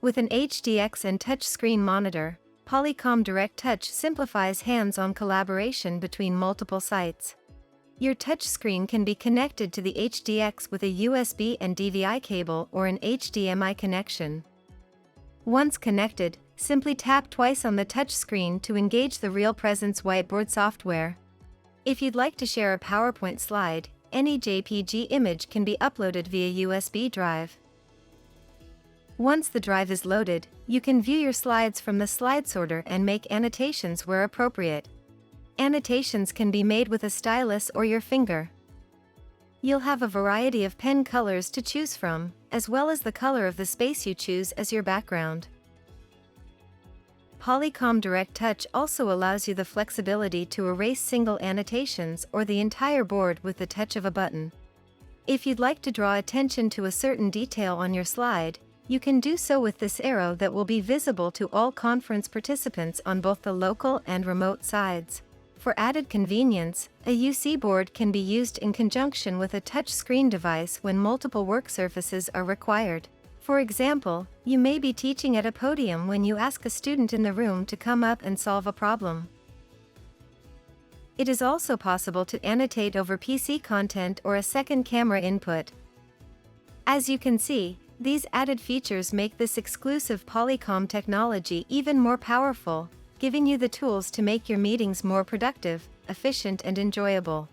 With an HDX and touchscreen monitor, Polycom Direct Touch simplifies hands-on collaboration between multiple sites. Your touchscreen can be connected to the HDX with a USB and DVI cable or an HDMI connection. Once connected, simply tap twice on the touchscreen to engage the Real Presence whiteboard software. If you'd like to share a PowerPoint slide, any JPG image can be uploaded via USB drive. Once the drive is loaded, you can view your slides from the slide sorter and make annotations where appropriate. Annotations can be made with a stylus or your finger. You'll have a variety of pen colors to choose from, as well as the color of the space you choose as your background. Polycom Direct Touch also allows you the flexibility to erase single annotations or the entire board with the touch of a button. If you'd like to draw attention to a certain detail on your slide, you can do so with this arrow that will be visible to all conference participants on both the local and remote sides. For added convenience, a UC board can be used in conjunction with a touchscreen device when multiple work surfaces are required. For example, you may be teaching at a podium when you ask a student in the room to come up and solve a problem. It is also possible to annotate over PC content or a second camera input. As you can see, these added features make this exclusive Polycom technology even more powerful, giving you the tools to make your meetings more productive, efficient and enjoyable.